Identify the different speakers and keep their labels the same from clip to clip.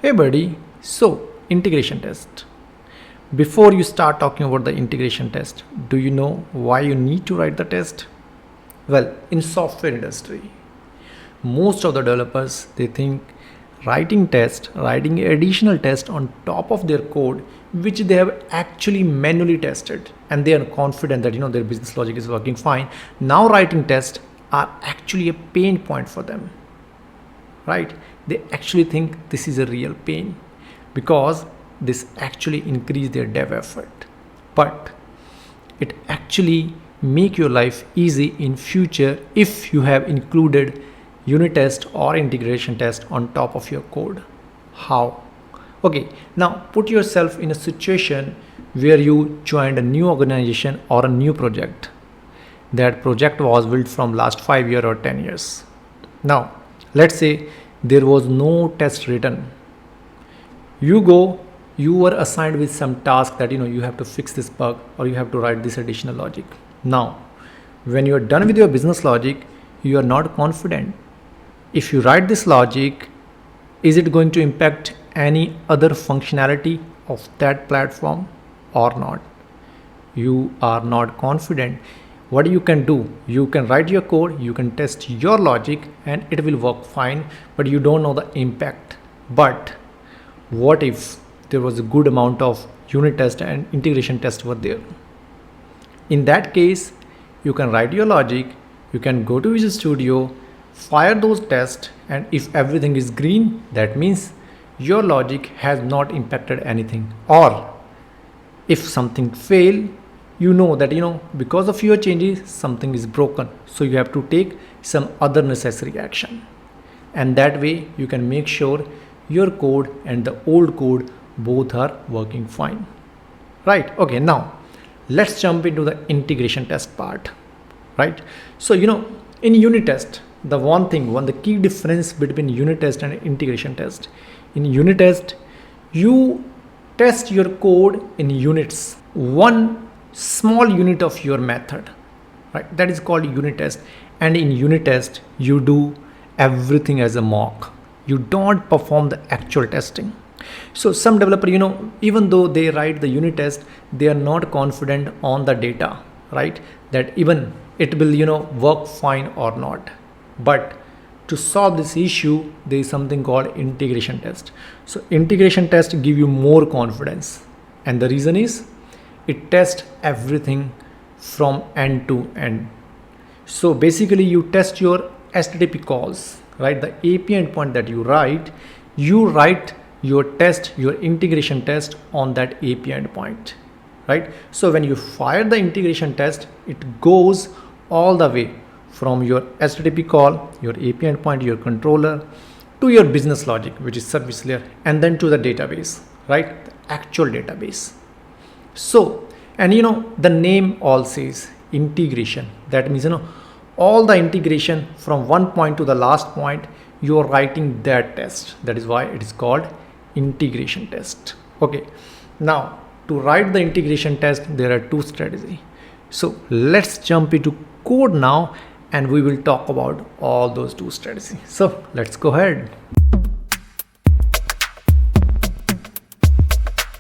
Speaker 1: Hey buddy, so integration test. Before you start talking about the integration test, do you know why you need to write the test? Well, in software industry, most of the developers they think writing additional test on top of their code which they have actually manually tested and they are confident that their business logic is working fine. Now writing tests are actually a pain point for them, right? They actually think this is a real pain because this actually increase their dev effort, but it actually make your life easy in future if you have included unit test or integration test on top of your code. How? Okay, now put yourself in a situation where you joined a new organization or a new project. That project was built from last 5 years or 10 years. Now let's say there was no test written. You were assigned with some task that you have to fix this bug or you have to write this additional logic. Now when you are done with your business logic, you are not confident if you write this logic, is it going to impact any other functionality of that platform or not? You are not confident. What you can do, you can write your code, you can test your logic and it will work fine, but you don't know the impact. But what if there was a good amount of unit test and integration test were there? In that case, you can write your logic, you can go to Visual Studio, fire those tests, and if everything is green, that means your logic has not impacted anything. Or if something fail, you know that because of your changes something is broken, so you have to take some other necessary action, and that way you can make sure your code and the old code both are working fine, right? Okay, now let's jump into the integration test part, right? So in unit test, the key difference between unit test and integration test, in unit test you test your code in units, one small unit of your method, right? That is called unit test. And in unit test you do everything as a mock, you don't perform the actual testing. So some developer even though they write the unit test, they are not confident on the data, right, that even it will work fine or not. But to solve this issue, there is something called integration test. So integration test give you more confidence, and the reason is it tests everything from end to end. So basically you test your HTTP calls, right? The API endpoint that you write your test, your integration test on that API endpoint, right? So when you fire the integration test, it goes all the way from your HTTP call, your API endpoint, your controller, to your business logic, which is service layer, and then to the database, right? The actual database. So, and the name all says integration. That means all the integration from one point to the last point, you are writing that test. That is why it is called integration test. Okay, now to write the integration test, there are two strategies. So let's jump into code now and we will talk about all those two strategies. So let's go ahead.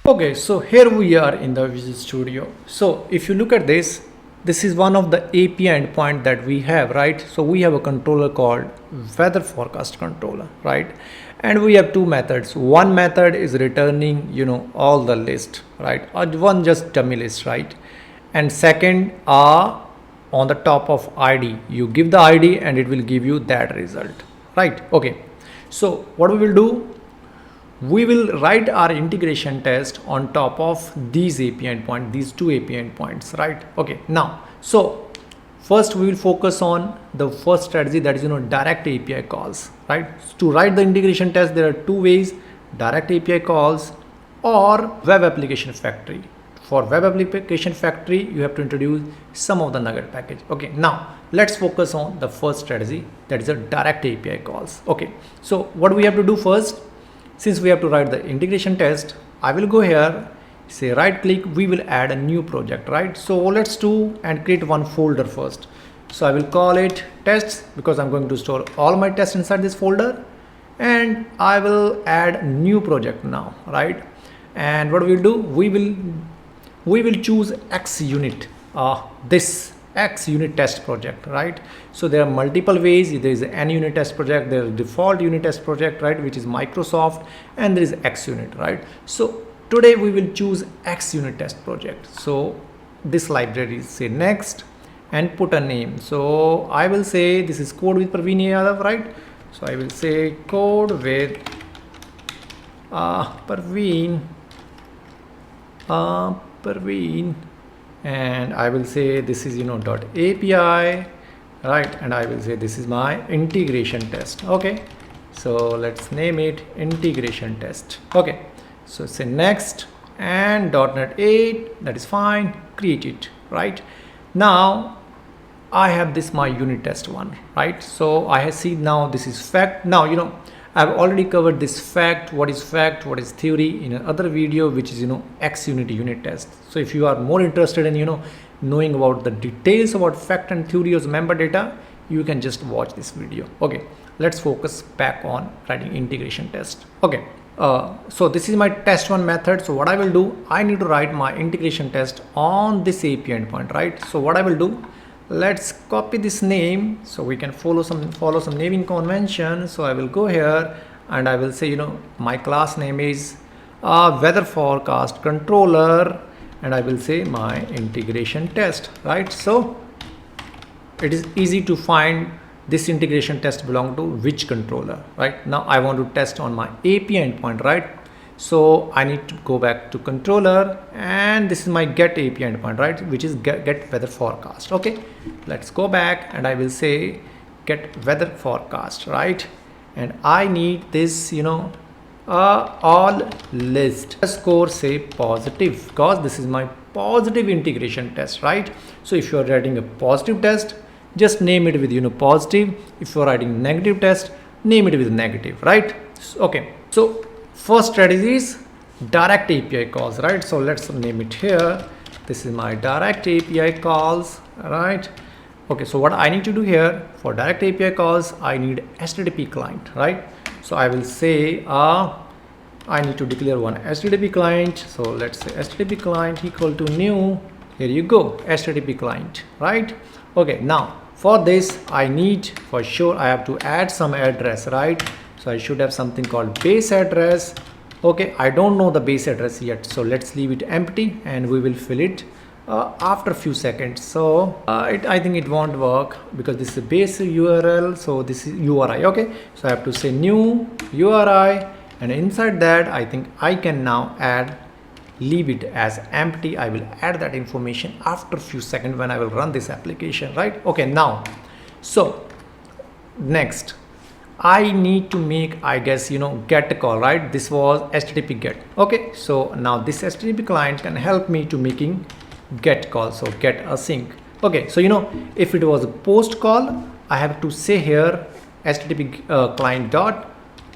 Speaker 1: Okay, so here we are in the Visual Studio. So if you look at this is one of the API endpoint that we have, right? So we have a controller called weather forecast controller, right? And we have two methods. One method is returning all the list, right? Or one just dummy list, right? And second are on the top of ID, you give the ID and it will give you that result, right? Okay, so what we will do, we will write our integration test on top of these API endpoints, these two API endpoints, right? Okay, now so first we will focus on the first strategy, that is direct API calls, right? So to write the integration test, there are two ways: direct API calls or web application factory. For web application factory, you have to introduce some of the nugget package. Okay, now let's focus on the first strategy, that is a direct API calls. Okay, so what we have to do first, since we have to write the integration test, I will go here, say right click, we will add a new project, right? So let's do and create one folder first. So I will call it tests because I'm going to store all my tests inside this folder. and I will add new project now, right? And what we'll do, we will choose xunit, this xunit test project, right? So there are multiple ways. There is an unit test project, there is default unit test project, right, which is Microsoft, and there is xunit, right? So today we will choose xunit test project. So this library, say next and put a name. So I will say this is code with Praveen Yadav, right? So I will say code with Praveen, and I will say this is .api, right? And I will say this is my integration test. Okay, so let's name it integration test. Okay, so say next and .NET 8, that is fine, create it, right? Now I have this my unit test one, right? So I have seen now this is fact. Now I've already covered this fact, what is theory in another video, which is xunit unit test. So if you are more interested in knowing about the details about fact and theory of member data, you can just watch this video. Okay, let's focus back on writing integration test. Okay, so this is my test one method. So what I will do, I need to write my integration test on this API endpoint, right? So what I will do, let's copy this name so we can follow some naming convention. So I will go here and I will say my class name is weather forecast controller, and I will say my integration test, right? So it is easy to find this integration test belong to which controller, right? Now I want to test on my API endpoint, right? So I need to go back to controller, and this is my get API endpoint, right, which is get weather forecast. Okay, let's go back and I will say get weather forecast, right? And I need this all list score say positive, because this is my positive integration test, right? So if you are writing a positive test, just name it with positive. If you are writing negative test, name it with negative, right? Okay, so first strategy is direct API calls, right? So let's name it here. This is my direct API calls, right? Okay, so what I need to do here for direct API calls, I need HTTP client, right? So I will say I need to declare one HTTP client. So let's say HTTP client equal to new. Here you go, HTTP client, right? Okay, now for this I need, for sure I have to add some address, right? So I should have something called base address. Okay, I don't know the base address yet, so let's leave it empty and we will fill it after a few seconds. So I think it won't work because this is a base URL, so this is URI. Okay, so I have to say new URI, and inside that I think I can now leave it as empty. I will add that information after a few seconds when I will run this application, right? Okay, now so next I need to make, I guess, get call, right? This was HTTP get. Okay, so now this HTTP client can help me to making get call. So get async. Okay, so if it was a post call, I have to say here HTTP client dot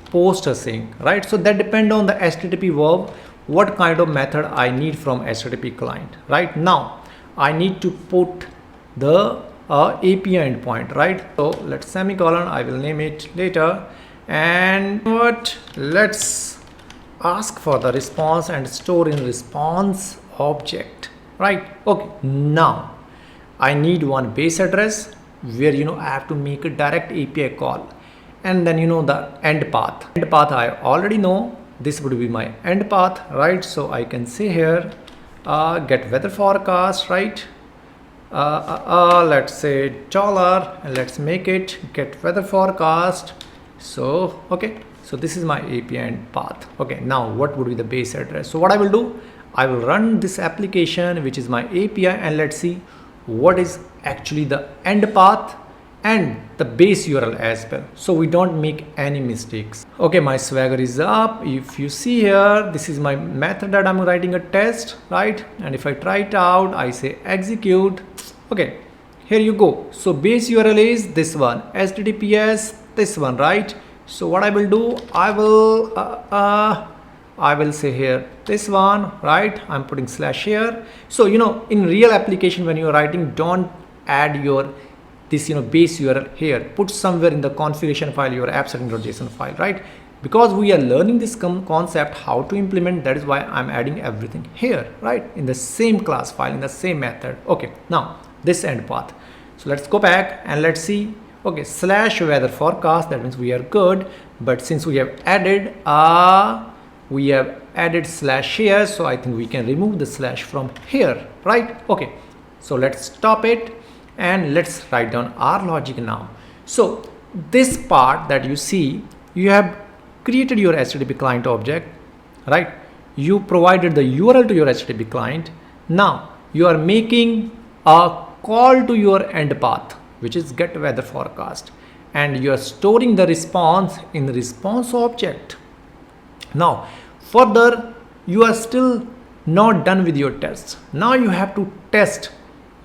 Speaker 1: post async, right? So that depend on the HTTP verb, what kind of method I need from HTTP client. Right now I need to put the API endpoint, right? So let's semicolon, I will name it later, and let's ask for the response and store in response object, right? Okay, now I need one base address where I have to make a direct API call, and then the end path. I already know this would be my end path, right? So I can say here get weather forecast, right? Let's say dollar, and let's make it get weather forecast. So okay, so this is my API end path. Okay, now what would be the base address? So what I will do, I will run this application which is my API, and let's see what is actually the end path and the base URL as well, so we don't make any mistakes. Okay, my swagger is up. If you see here, this is my method that I'm writing a test, right? And if I try it out, I say execute. Okay, here you go. So base URL is this one, HTTPS this one, right? So what I will do, I will say here this one, right? I'm putting slash here. So in real application, when you're writing, don't add this base URL here, put somewhere in the configuration file your app setting.json file, right? Because we are learning this concept how to implement, that is why I'm adding everything here, right, in the same class file, in the same method. Okay, now this end path. So let's go back and let's see. Okay, slash weather forecast, that means we are good. But since we have added slash here, so I think we can remove the slash from here, right? Okay, so let's stop it and let's write down our logic now. So this part that you see, you have created your HTTP client object, right? You provided the URL to your HTTP client. Now you are making a call to your end path, which is get weather forecast, and you are storing the response in the response object. Now further, you are still not done with your tests. Now you have to test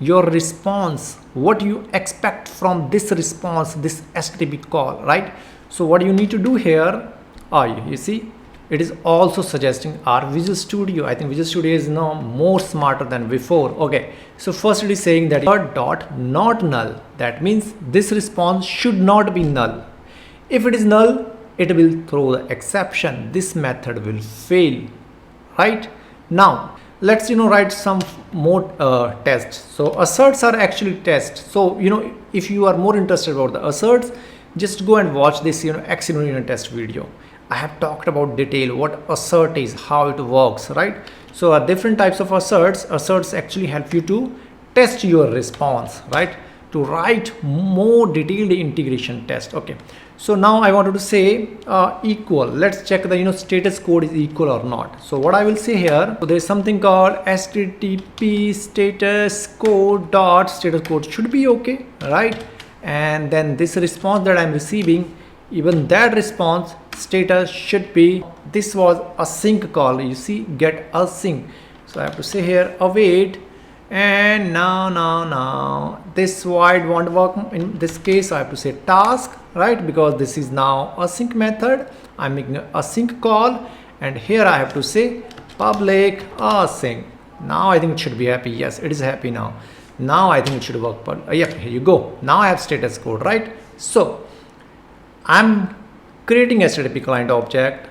Speaker 1: your response, what you expect from this response, this HTTP call, right? So what you need to do here, you see, it is also suggesting our Visual Studio. I think Visual Studio is now more smarter than before. Okay, so first it is saying that dot not null. That means this response should not be null. If it is null, it will throw the exception. This method will fail, right? Now let's write some more tests. So asserts are actually tests. So if you are more interested about the asserts, just go and watch this xunit unit test video. I have talked about detail what assert is, how it works, right? So different types of asserts actually help you to test your response, right? To write more detailed integration test. Okay, so now I wanted to say equal. Let's check the status code is equal or not. So what I will say here, so there is something called http status code dot status code should be okay, right? And then this response that I'm receiving, even that response status should be, this was a sync call, you see, get async. So I have to say here await, and now this void won't work in this case. So I have to say task, right? Because this is now async method, I'm making a async call, and here I have to say public async. Now I think it should be happy. Yes, it is happy now. Now I think it should work. But yep, here you go. Now I have status code, right? So I'm creating a HTTP client object.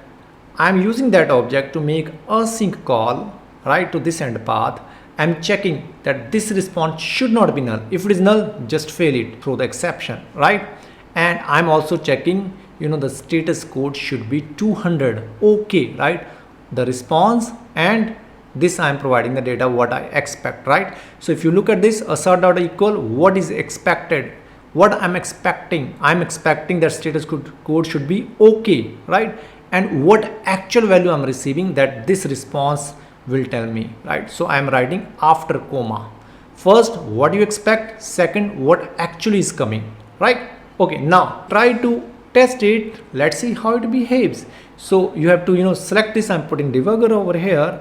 Speaker 1: I'm using that object to make a sync call, right, to this end path. I'm checking that this response should not be null. If it is null, just fail it, throw the exception, right? And I'm also checking, the status code should be 200. Okay, right? The response, and this I'm providing the data what I expect, right? So if you look at this assert dot equal, what is expected? What I'm expecting that status code should be okay, right? And what actual value I'm receiving, that this response will tell me, right? So I'm writing after comma. First, what you expect. Second, what actually is coming, right? Okay, now try to test it. Let's see how it behaves. So you have to select this. I'm putting debugger over here,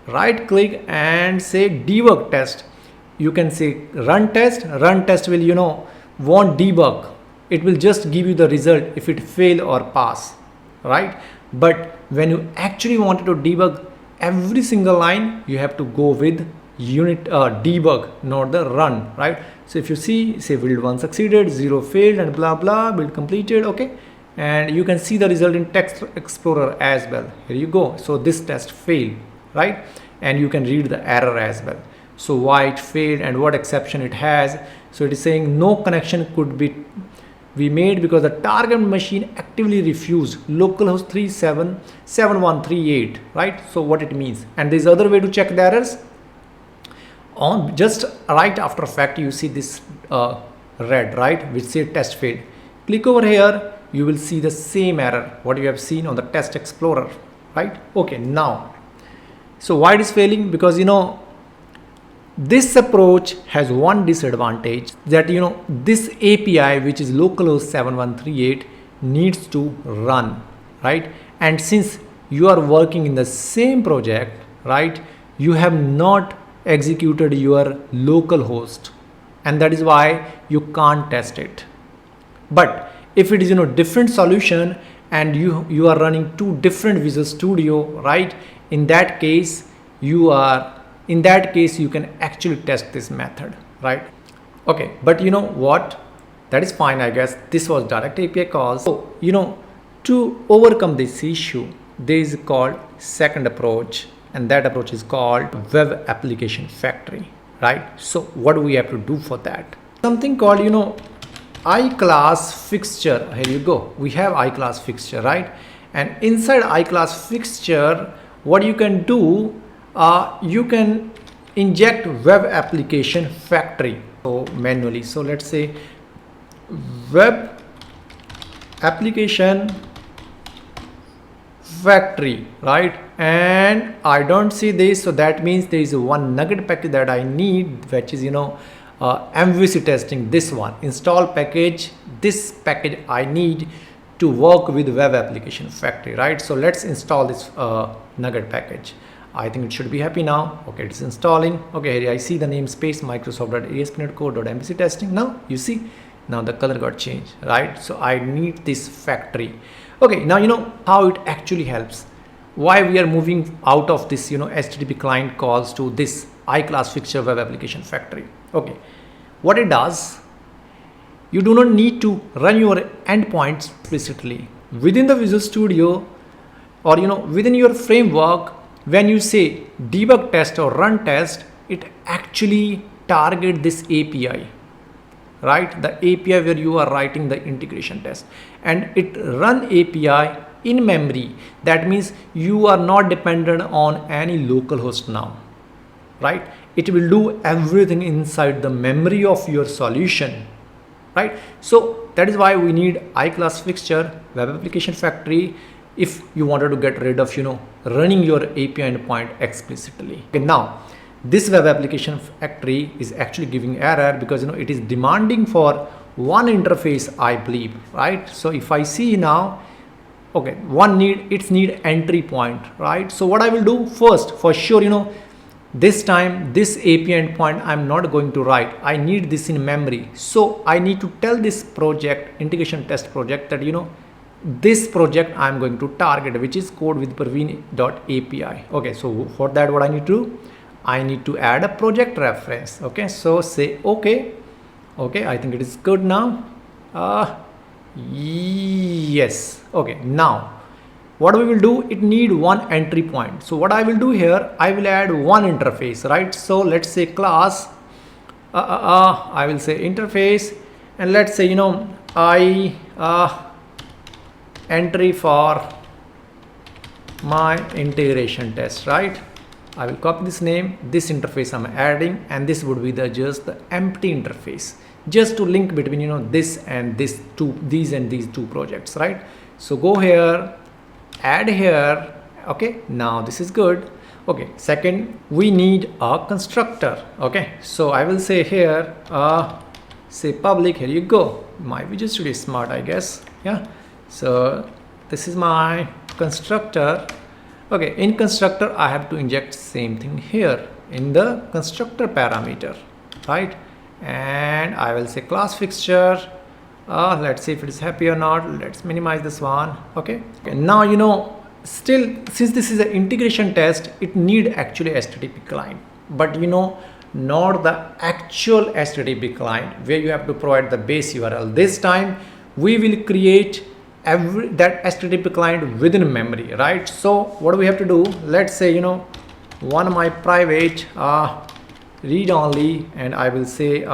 Speaker 1: right click and say debug test. You can say run test. Run test will won't debug, it will just give you the result if it fail or pass, right? But when you actually wanted to debug every single line, you have to go with unit debug, not the run, right? So if you see, say build 1 succeeded, 0 failed, and blah blah, build completed. Okay, and you can see the result in text explorer as well. Here you go. So this test failed, right? And you can read the error as well. So why it failed and what exception it has. So it is saying no connection could be made because the target machine actively refused localhost 377138, right? So what it means. And there's other way to check the errors. On just right after fact, you see this red, right, which say test failed. Click over here, you will see the same error what you have seen on the test explorer, right? Okay, now, so why it is failing? Because this approach has one disadvantage, that this API, which is localhost 7138, needs to run, right? And since you are working in the same project, right, you have not executed your local host, and that is why you can't test it. But if it is different solution and you are running two different Visual Studio, right, in that case you can actually test this method, right? Okay, but what that is fine, I guess. This was direct API calls. So, to overcome this issue, there is called second approach, and that approach is called web application factory, right? So what do we have to do for that? Something called, iClass fixture. Here you go. We have iClass fixture, right? And inside iClass fixture, what you can do, you can inject web application factory so manually. So let's say web application factory, right? And I don't see this, so that means there is one nugget package that I need, which is MVC testing. This one install package, this package I need to work with web application factory, right? So let's install this nugget package. I think it should be happy now. Okay, it's installing. Okay, here I see the namespace microsoft.asp.NET testing. Now you see, now the color got changed, right? So I need this factory. Okay, now you know how it actually helps. Why we are moving out of this HTTP client calls to this iClass fixture web application factory. Okay, what it does, you do not need to run your endpoints explicitly within the Visual Studio, or within your framework. When you say debug test or run test, it actually target this API, right? The API where you are writing the integration test, and it run API in memory. That means you are not dependent on any local host now, right? It will do everything inside the memory of your solution, right? So that is why we need iClass fixture web application factory if you wanted to get rid of running your API endpoint explicitly. Okay, now this web application factory is actually giving error because it is demanding for one interface, I believe, right? So if I see now, okay, it's need entry point, right? So what I will do first, for sure, this time this API endpoint I'm not going to write. I need this in memory. So I need to tell this project, integration test project, that this project I'm going to target, which is code with Parveen.api. Okay, so for that, what I need to do, I need to add a project reference. Okay, so say okay. I think it is good now. Yes. Okay, now what we will do, it need one entry point. So what I will do here, I will add one interface, right? So let's say class, I will say interface, and let's say entry for my integration test, right? I will copy this name, this interface I'm adding, and this would be just the empty interface, just to link between this and these two projects, right? So go here, add here. Okay, now this is good. Okay, second, we need a constructor. Okay, so I will say here, say public. Here you go. My Visual Studio is smart, I guess. Yeah. So this is my constructor. Okay, in constructor I have to inject same thing here in the constructor parameter, right? And I will say class fixture. Let's see if it is happy or not. Let's minimize this one. Okay, now still, since this is an integration test, it need actually HTTP client, but not the actual HTTP client where you have to provide the base URL. This time we will create that HTTP client within memory, right? So what do we have to do? Let's say one my private read only, and I will say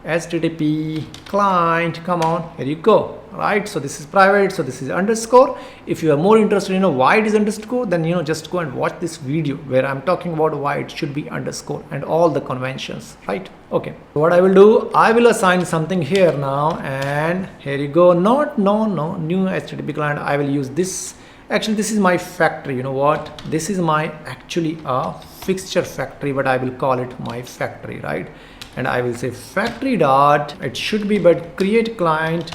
Speaker 1: HTTP client. Come on, here you go, right? So this is private, so this is underscore. If you are more interested why it is underscore, then just go and watch this video where I'm talking about why it should be underscore and all the conventions, right? Okay, so what I will do, I will assign something here now, and here you go. No new HTTP client. I will use this. Actually, this is my factory. You know what, this is my actually a fixture factory, but I will call it my factory, right? And I will say factory dot, it should be, but create client.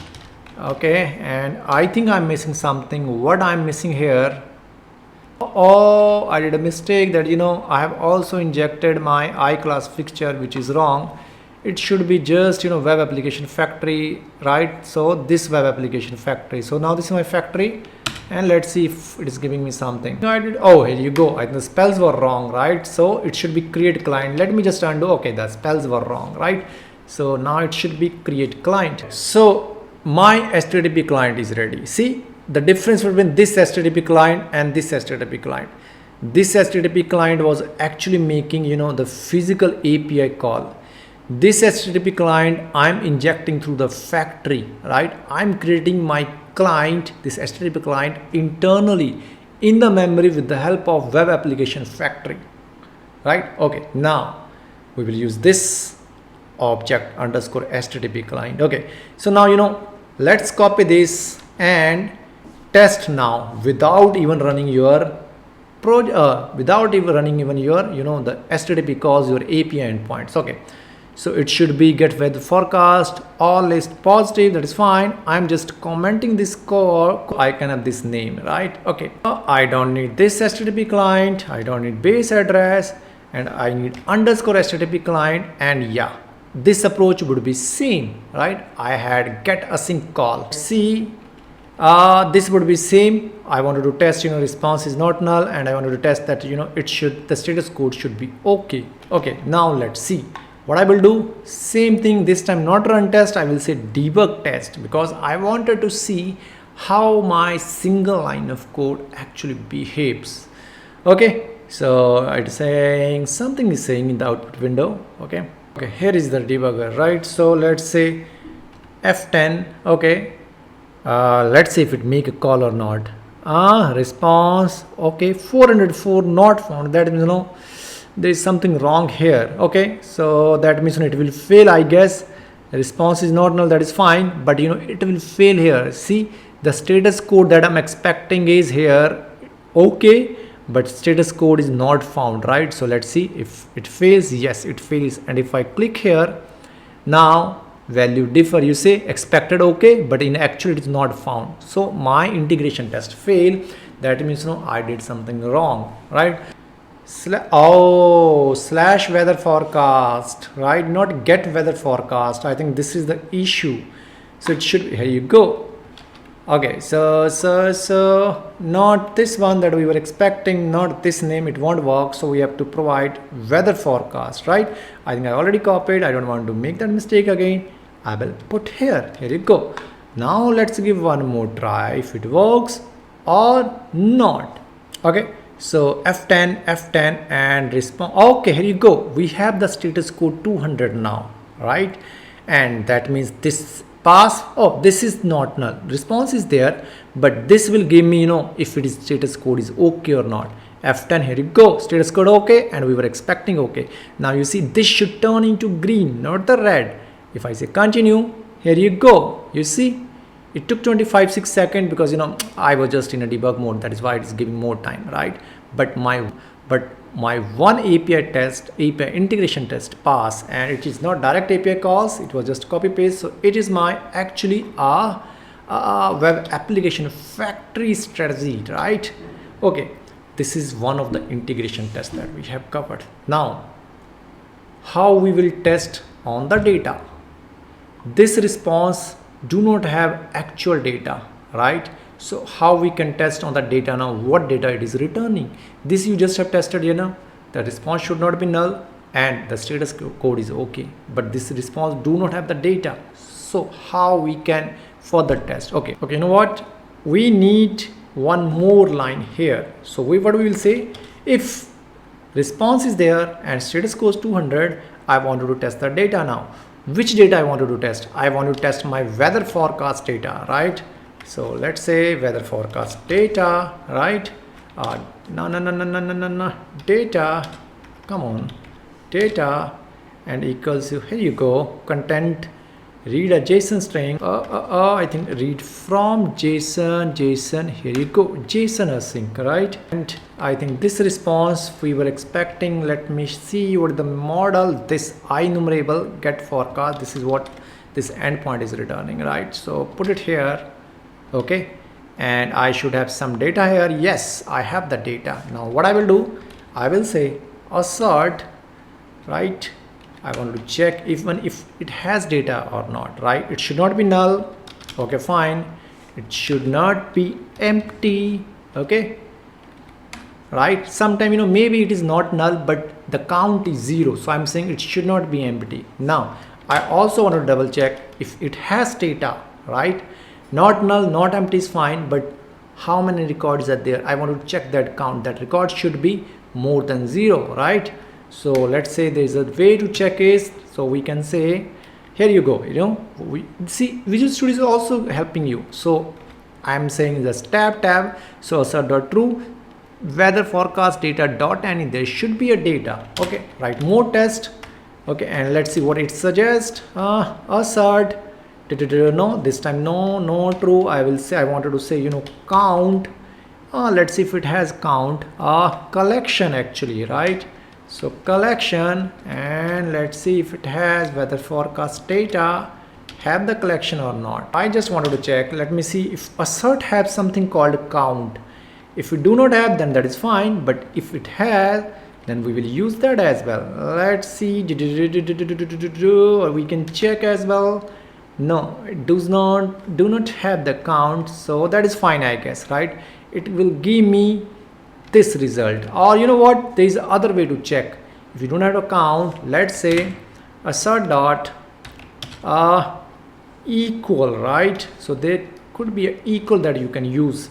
Speaker 1: Okay, and I think I'm missing something. What I'm missing here, oh, I did a mistake that I have also injected my iClass fixture, which is wrong. It should be just web application factory, right? So this web application factory. So now this is my factory, and let's see if it is giving me something. No, I did. Oh, here you go. The spells were wrong, right? So it should be create client. Let me just undo. Okay, the spells were wrong, right? So now it should be create client. So my HTTP client is ready. See the difference between this HTTP client and this HTTP client. This HTTP client was actually making, the physical API call. This HTTP client I'm injecting through the factory, right? I'm creating my client, this HTTP client, internally in the memory with the help of web application factory, right? Okay, now we will use this object underscore HTTP client. Okay, so now let's copy this and test now without even running your without even running even your the HTTP calls, your API endpoints. Okay, so it should be get weather forecast, all list positive, that is fine. I'm just commenting this code. I can have this name, right? Okay, I don't need this HTTP client, I don't need base address, and I need underscore HTTP client. And yeah, this approach would be same, right? I had get async call. See, this would be same. I wanted to test response is not null, and I wanted to test that it should, the status code should be okay. Okay, now let's see what I will do. Same thing this time, not run test, I will say debug test, because I wanted to see how my single line of code actually behaves. Okay, so it's saying something is saying in the output window. Okay, here is the debugger, right? So let's say F10. Okay, let's see if it make a call or not. Response, okay, 404 not found. That means there is something wrong here. Okay, so that means it will fail, I guess. The response is not null, that is fine, but it will fail here. See, the status code that I'm expecting is here, okay, but status code is not found, right? So let's see if it fails. Yes, it fails. And if I click here, now value differ, you say expected okay, but in actual it is not found. So my integration test failed. That means I did something wrong, right? Slash weather forecast, right? Not get weather forecast. I think this is the issue. So it should be, here you go. Okay, so not this one that we were expecting, not this name, it won't work. So we have to provide weather forecast, right? I think I already copied. I don't want to make that mistake again. I will put here you go. Now let's give one more try if it works or not. Okay, so F10 and response. Okay, here you go. We have the status code 200 now, right? And that means this pass. Oh, this is not null. Response is there, but this will give me if it is status code is okay or not. F10, here you go, status code okay, and we were expecting okay. Now you see this should turn into green, not the red. If I say continue, here you go. You see, it took 6 seconds because I was just in a debug mode. That is why it is giving more time, right? But my one API integration test pass, and it is not direct API calls. It was just copy paste. So it is my actually a web application factory strategy, right? Okay, this is one of the integration tests that we have covered. Now, how we will test on the data? This response do not have actual data, right? So how we can test on the data now, what data it is returning? This you just have tested, the response should not be null and the status code is okay, but this response do not have the data. So how we can further test? Okay, you know what? We need one more line here. So what we will say, if response is there and status code is 200, I wanted to test the data now. Which data I wanted to test? I want to test my weather forecast data, right? So let's say weather forecast data, right? No, data, come on, data, and equals to, here you go, content, read a JSON string, I think read from JSON, here you go, JSON async, right? And I think this response we were expecting, let me see what the model, this INumerable get forecast, this is what this endpoint is returning, right? So put it here, okay, and I should have some data here. Yes, I have the data. Now what I will do, I will say assert, right? I want to check even if it has data or not, right? It should not be null. Okay, fine. It should not be empty. Okay, right? Sometime maybe it is not null, but the count is 0. So I'm saying it should not be empty. Now I also want to double check if it has data, right? Not null, not empty is fine, but how many records are there? I want to check that count. That record should be more than 0, right? So let's say there is a way to check is, so we can say, here you go, we see Visual Studio is also helping you. So I'm saying just tab, so assert.true, weather forecast data dot any, there should be a data. Okay, write more test. Okay, and let's see what it suggests. Assert, no, this time no true. I will say, I wanted to say, count. Let's see if it has count. Collection actually, right? So collection, and let's see if it has weather forecast data, have the collection or not. I just wanted to check. Let me see if assert has something called count. If we do not have, then that is fine, but if it has, then we will use that as well. Let's see, or we can check as well. No, it do not have the count, so that is fine, I guess, right? It will give me this result. Or you know what, there is other way to check. If you don't have a count, let's say assert dot equal, right? So there could be an equal that you can use.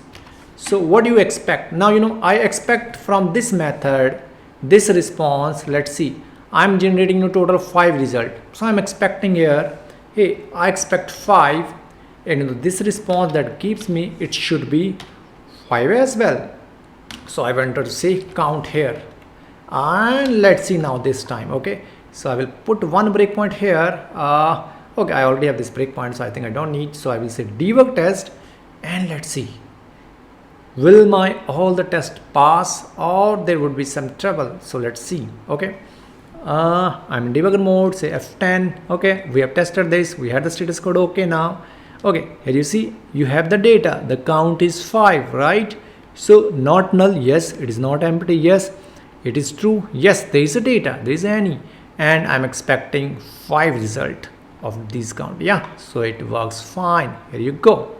Speaker 1: So what do you expect? Now I expect from this method this response. Let's see, I'm generating a total of 5 result, so I'm expecting here, hey, I expect 5, and this response that gives me, it should be 5 as well. So I want to say count here, and let's see now this time. Okay, so I will put one breakpoint here. Okay, I already have this breakpoint, so I think I don't need. So I will say debug test, and let's see, will my all the test pass, or there would be some trouble. So let's see. Okay, I'm in debugger mode, say F10. Okay, we have tested this, we had the status code. Okay, now okay, here you see you have the data, the count is 5, right? So not null, yes. It is not empty, yes. It is true, yes. There is a data, there is any, and I'm expecting 5 result of this count. Yeah, so it works fine. Here you go.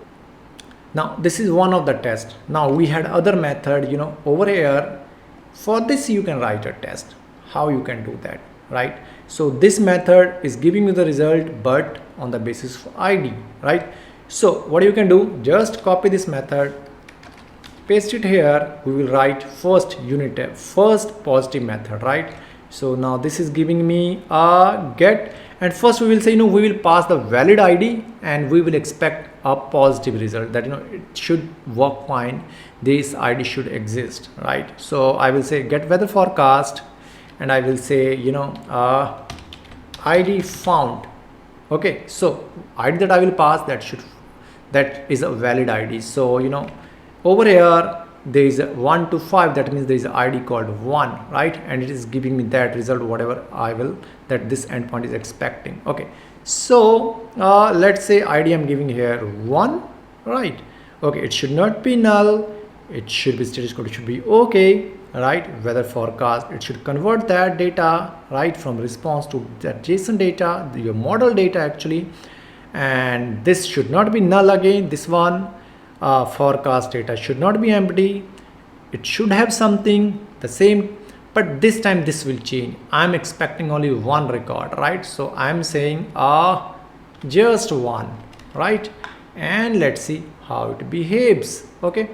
Speaker 1: Now this is one of the tests. Now we had other method, over here. For this you can write a test. How you can do that, right? So this method is giving you the result, but on the basis of ID, right? So what you can do, just copy this method, paste it here. We will write first unit, first positive method, right? So now this is giving me a get, and first we will say, we will pass the valid ID, and we will expect a positive result, that it should work fine, this ID should exist, right? So I will say get weather forecast, and I will say ID found. Okay, so ID that I will pass, that is a valid ID. So over here there is a 1 to 5, that means there is an ID called 1, right? And it is giving me that result, whatever that this endpoint is expecting. Okay, so let's say ID I'm giving here 1, right? Okay, it should not be null, it should be status code, it should be okay, right? Weather forecast, it should convert that data, right, from response to that JSON data, your model data actually, and this should not be null again. This one, forecast data should not be empty, it should have something the same, but this time this will change. I'm expecting only 1 record, right? So I'm saying just 1, right? And let's see how it behaves. Okay,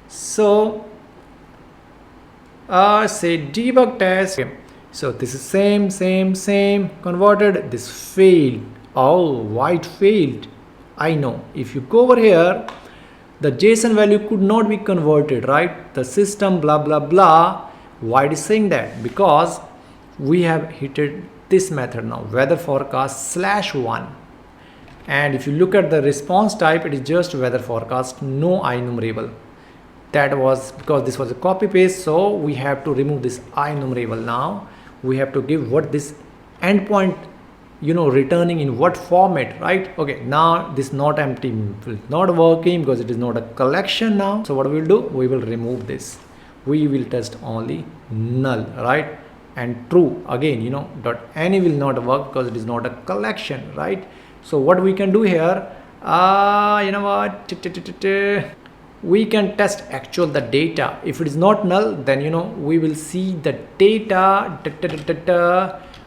Speaker 1: so say debug test. Okay. So this is same converted, this failed. Oh, why it failed? I know, if you go over here, the JSON value could not be converted, right? The system blah blah blah. Why it is saying that? Because we have hit this method now, weather forecast /1, and if you look at the response type, it is just weather forecast, no enumerable. That was because this was a copy paste, so we have to remove this enumerable. Now we have to give what this endpoint returning in what format, right? Okay, now this not empty will not working because it is not a collection now. So what we will do, we will remove this, we will test only null, right? And true again, dot any will not work because it is not a collection, right? So what we can do here, we can test actual the data. If it is not null, then we will see the data,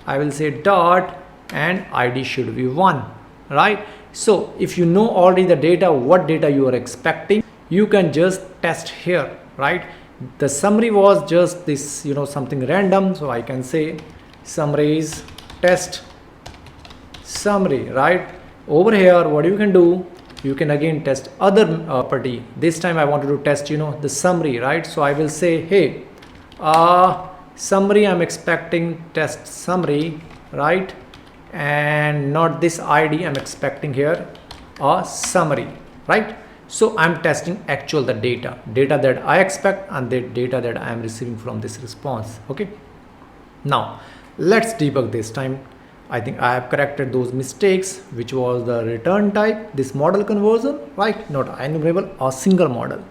Speaker 1: I will say dot, and ID should be 1, right? So if you know already the data, what data you are expecting, you can just test here, right? The summary was just this, something random, so I can say summaries test summary, right? Over here, what you can do, you can again test other property. This time I wanted to test, the summary, right? So I will say, hey, summary, I'm expecting test summary, right? And not this ID, I'm expecting here a summary, right? So I'm testing actual the data that I expect and the data that I am receiving from this response. Okay, now let's debug this time. I think I have corrected those mistakes, which was the return type, this model conversion, right? Not enumerable or single model.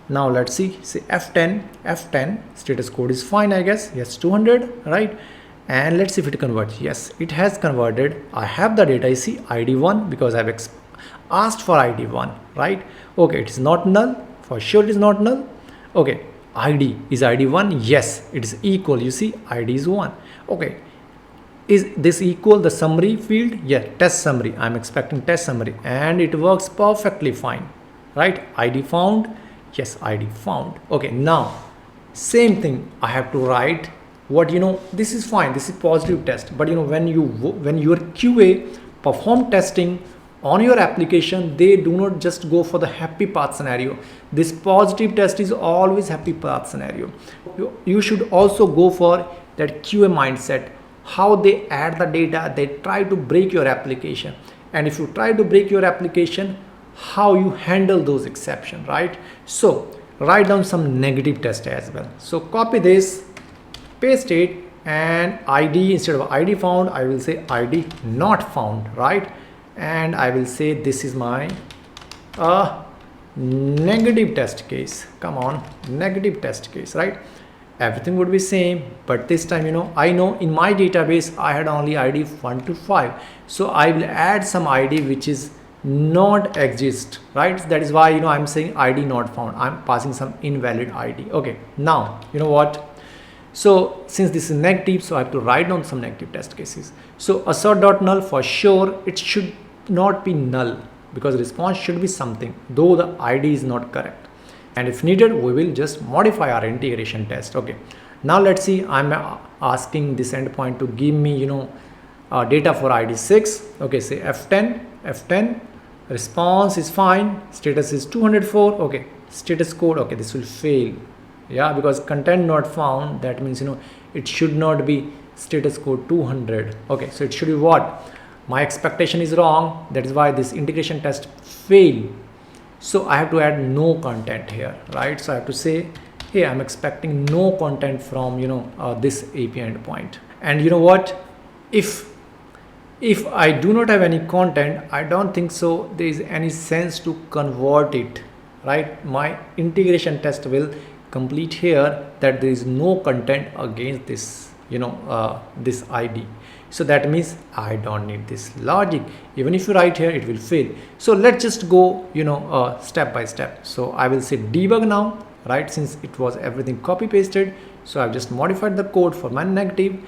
Speaker 1: Now let's see, say F10 status code is fine, I guess. Yes, 200, right? And let's see if it converts. Yes, it has converted. I have the data. I see ID 1 because I've asked for ID 1, right? Okay, it is not null. For sure it is not null. Okay, ID is ID 1. Yes, it is equal. You see, ID is 1. Okay, is this equal the summary field? Yeah, test summary. I'm expecting test summary and it works perfectly fine, right? ID found. Yes, ID found. Okay, now same thing I have to write. What, this is fine, this is positive test, but when your QA perform testing on your application, they do not just go for the happy path scenario. This positive test is always happy path scenario. You should also go for that QA mindset, how they add the data, they try to break your application, and if you try to break your application, how you handle those exceptions, right? So write down some negative test as well. So copy this, paste it, and ID, instead of ID found, I will say ID not found, right? And I will say this is my negative test case. Come on, negative test case, right? Everything would be same, but this time, I know in my database I had only ID 1 to 5, so I will add some ID which is not exist, right? That is why, I'm saying ID not found. I'm passing some invalid ID. Okay, now what? So since this is negative, so I have to write down some negative test cases. So assert.null, for sure it should not be null because response should be something, though the ID is not correct. And if needed, we will just modify our integration test. Okay, now let's see, I'm asking this endpoint to give me data for ID 6. Okay, say F10 response is fine, status is 204. Okay, status code, okay, this will fail. Yeah, because content not found, that means it should not be status code 200. Okay, so it should be what? My expectation is wrong, that is why this integration test failed. So I have to add no content here, right? So I have to say, hey, I'm expecting no content from this API endpoint. And you know what, if I do not have any content, I don't think so there is any sense to convert it, right? My integration test will complete here that there is no content against this this ID. So that means I don't need this logic. Even if you write here, it will fail. So let's just go step by step. So I will say debug now, right? Since it was everything copy pasted, so I've just modified the code for my negative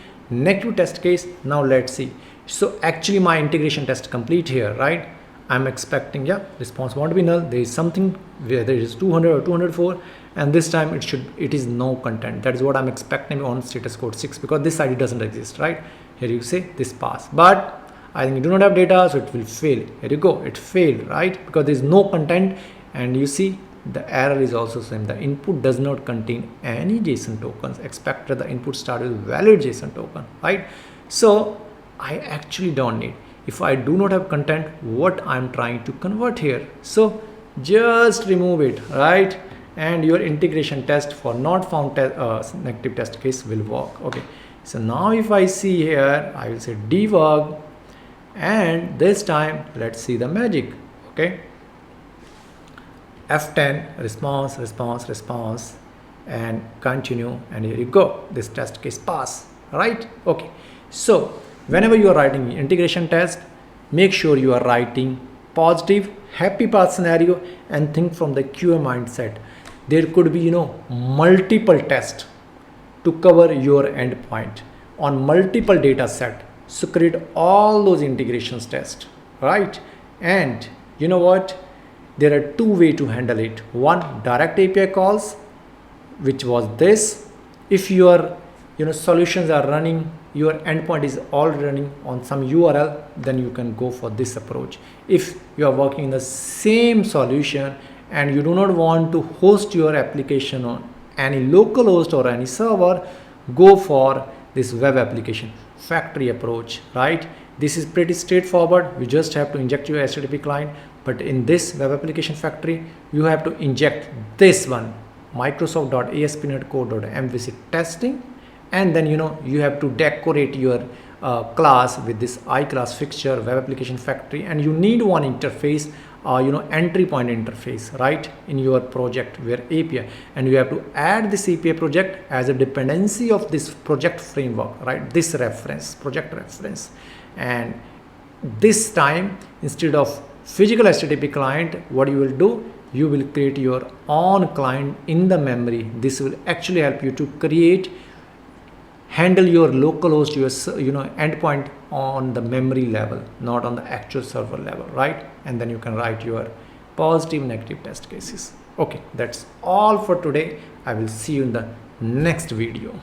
Speaker 1: test case. Now let's see. So actually my integration test complete here, right? I'm expecting, yeah, response won't be null. There is something where there is 200 or 204, and this time it is no content. That is what I'm expecting on status code 6, because this ID doesn't exist, right? Here you say this pass, but I think you do not have data, so it will fail. Here you go, it failed, right? Because there is no content, and you see the error is also same. The input does not contain any JSON tokens. Expected the input start with valid JSON token, right? So I actually don't need. If I do not have content, what I'm trying to convert here, so just remove it, right? And your integration test for not found negative test case will work. Okay, so now if I see here, I will say debug, and this time let's see the magic. Okay, F10 response and continue, and here you go, this test case pass, right? Okay, so whenever you are writing integration test, make sure you are writing positive happy path scenario and think from the QA mindset. There could be multiple tests to cover your endpoint on multiple data set. So create all those integrations tests, right? And you know what? There are two ways to handle it. One, direct API calls, which was this. If your solutions are running, your endpoint is already running on some URL, then you can go for this approach. If you are working in the same solution and you do not want to host your application on any local host or any server, go for this web application factory approach, right? This is pretty straightforward. You just have to inject your HTTP client, but in this web application factory, you have to inject this one, microsoft.asp.netcode.mvc testing, and then you have to decorate your class with this iClass fixture web application factory, and you need one interface, entry point interface, right, in your project where API, and you have to add this API project as a dependency of this project framework, right, this reference, project reference. And this time, instead of physical HTTP client, what you will do, you will create your own client in the memory. This will actually help you to handle your local host, your endpoint on the memory level, not on the actual server level, right? And then you can write your positive, negative test cases. Okay, that's all for today. I will see you in the next video.